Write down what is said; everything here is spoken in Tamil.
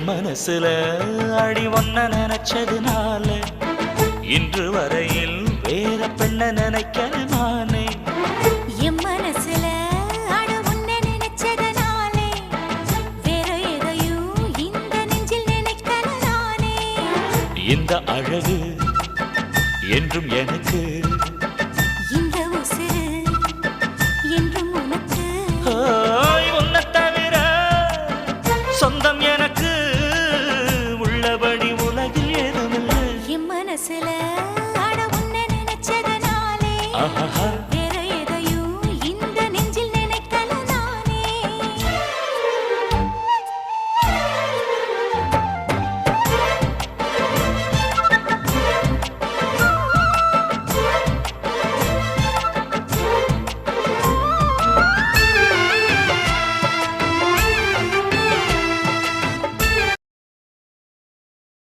மனசுல அடி ஒன்ன நினைச்சதுனால இன்று வரையில் வேற பெண்ண நினைக்கிற நானே. என் மனசுல அட உன்னை நினைச்சதனாலே வேற எதையும் இந்த நெஞ்சில் நினைக்கல நானே. இந்த அழகு என்றும் எனக்கு